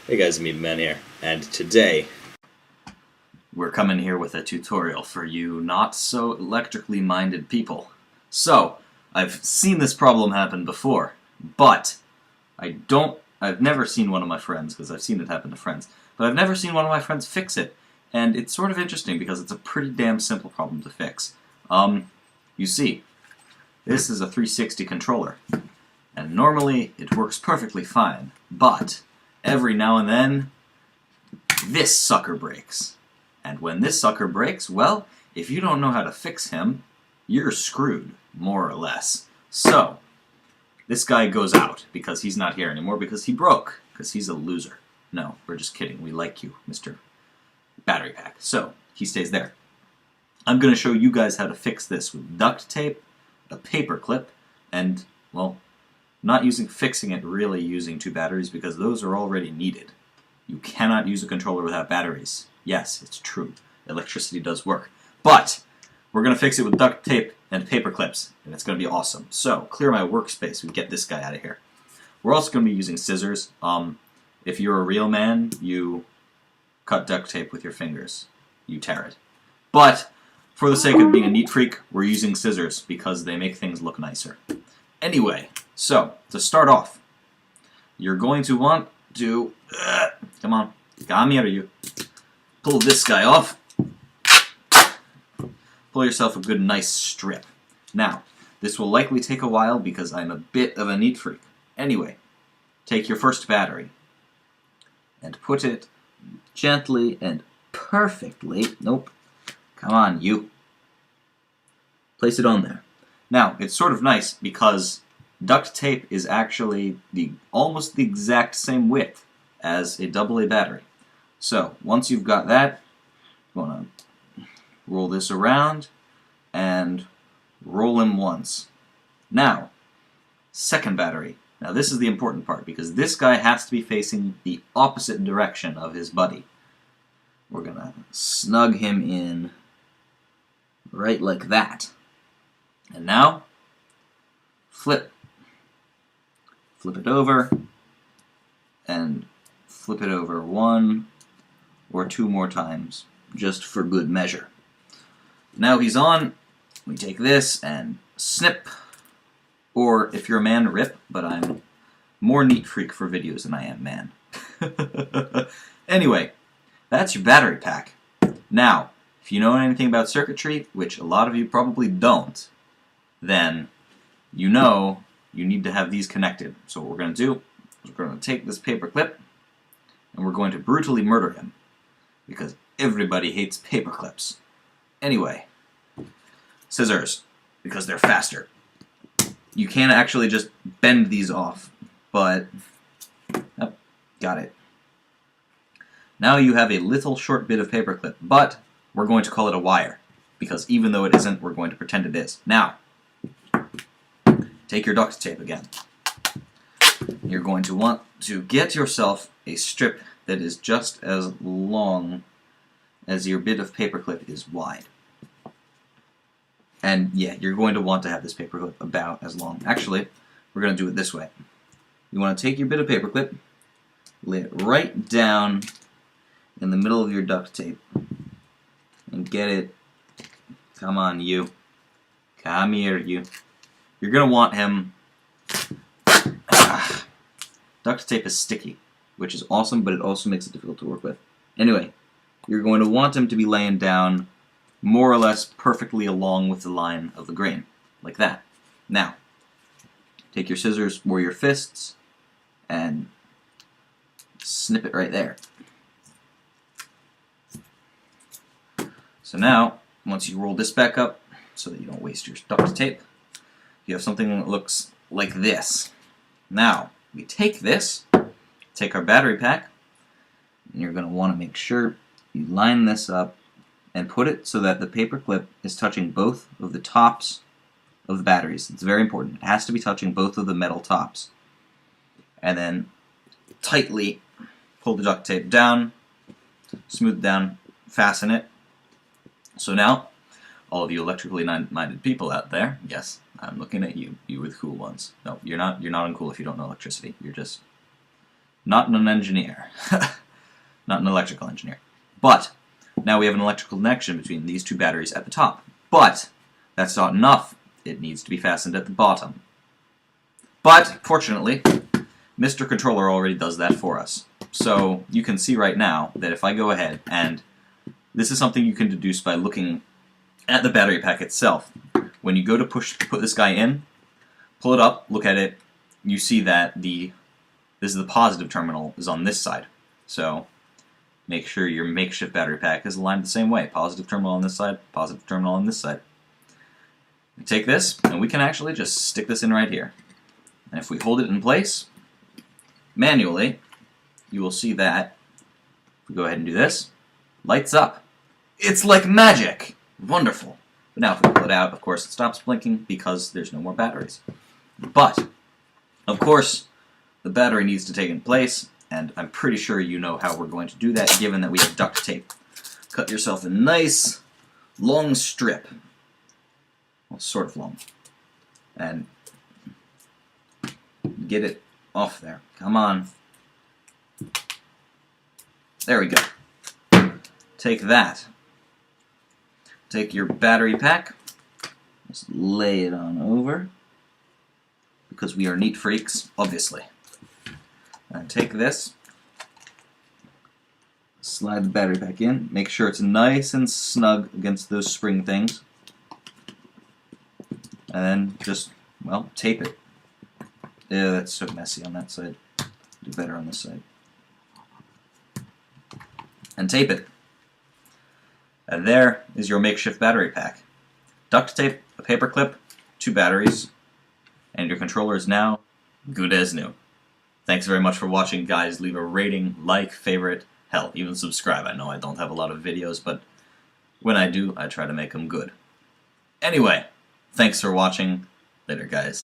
Hey guys, me Man here, and today we're coming here with a tutorial for you not so electrically minded people. So, I've seen this problem happen before, but I've never seen one of my friends, because I've seen it happen to friends, but I've never seen one of my friends fix it. And it's sort of interesting because it's a pretty damn simple problem to fix. You see, this is a 360 controller, and normally it works perfectly fine, but every now and then, this sucker breaks. And when this sucker breaks, well, if you don't know how to fix him, you're screwed, more or less. So, this guy goes out, because he's not here anymore, because he broke, because he's a loser. No, we're just kidding. We like you, Mr. Battery Pack. So, he stays there. I'm going to show you guys how to fix this with duct tape, a paper clip, and, well, not fixing it, really using 2 batteries, because those are already needed. You cannot use a controller without batteries. Yes, it's true. Electricity does work. But we're going to fix it with duct tape and paper clips, and it's going to be awesome. So, clear my workspace and get this guy out of here. We're also going to be using scissors. If you're a real man, you cut duct tape with your fingers. You tear it. But, for the sake of being a neat freak, we're using scissors because they make things look nicer. Anyway, so, to start off, you're going to want to, come here, you. Pull this guy off. Pull yourself a good nice strip. Now, this will likely take a while because I'm a bit of a neat freak. Anyway, take your first battery and put it gently and perfectly, nope, come on, you. Place it on there. Now, it's sort of nice because duct tape is actually almost the exact same width as a AA battery. So, once you've got that, you want to roll this around and roll him once. Now, second battery. Now, this is the important part because this guy has to be facing the opposite direction of his buddy. We're going to snug him in right like that. And now, flip. Flip it over, and flip it over 1 or 2 more times, just for good measure. Now he's on, we take this and snip, or if you're a man, rip, but I'm more neat freak for videos than I am man. Anyway, that's your battery pack. Now, if you know anything about circuitry, which a lot of you probably don't, then you know you need to have these connected. So what we're going to do is we're going to take this paper clip and we're going to brutally murder him because everybody hates paper clips. Anyway, scissors, because they're faster. You can actually just bend these off, but oh, got it. Now you have a little short bit of paper clip, but we're going to call it a wire because even though it isn't, we're going to pretend it is. Now, take your duct tape again. You're going to want to get yourself a strip that is just as long as your bit of paperclip is wide. And yeah, you're going to want to have this paperclip about as long. Actually, we're going to do it this way. You want to take your bit of paperclip, lay it right down in the middle of your duct tape, and get it. Come on, you. Come here, you. You're going to want him... Duct tape is sticky, which is awesome, but it also makes it difficult to work with. Anyway, you're going to want him to be laying down more or less perfectly along with the line of the grain, like that. Now, take your scissors or your fists and snip it right there. So now, once you roll this back up, so that you don't waste your duct tape, you have something that looks like this. Now, we take this, take our battery pack, and you're going to want to make sure you line this up and put it so that the paper clip is touching both of the tops of the batteries. It's very important. It has to be touching both of the metal tops. And then tightly pull the duct tape down, smooth it down, fasten it. So now, all of you electrically minded people out there, yes, I'm looking at you, you with cool ones. No, you're not uncool if you don't know electricity. You're just not an engineer. Not an electrical engineer. But now we have an electrical connection between these two batteries at the top. But that's not enough. It needs to be fastened at the bottom. But, fortunately, Mr. Controller already does that for us. So you can see right now that if I go ahead, and this is something you can deduce by looking at the battery pack itself. When you go to put this guy in, pull it up, look at it, you see that this is the positive terminal is on this side. So make sure your makeshift battery pack is aligned the same way. Positive terminal on this side, positive terminal on this side. We take this, and we can actually just stick this in right here. And if we hold it in place, manually, you will see that, if we go ahead and do this, lights up. It's like magic! Wonderful. But now if we pull it out, of course it stops blinking because there's no more batteries. But, of course, the battery needs to take in place, and I'm pretty sure you know how we're going to do that, given that we have duct tape. Cut yourself a nice, long strip. Well, sort of long. And get it off there. Come on. There we go. Take that. Take your battery pack. Just lay it on over. Because we are neat freaks, obviously. And take this. Slide the battery pack in. Make sure it's nice and snug against those spring things. And then just, well, tape it. Yeah, that's so messy on that side. Do better on this side. And tape it. And there is your makeshift battery pack. Duct tape, a paper clip, 2 batteries, and your controller is now good as new. Thanks very much for watching, guys. Leave a rating, like, favorite, hell, even subscribe. I know I don't have a lot of videos, but when I do, I try to make them good. Anyway, thanks for watching. Later, guys.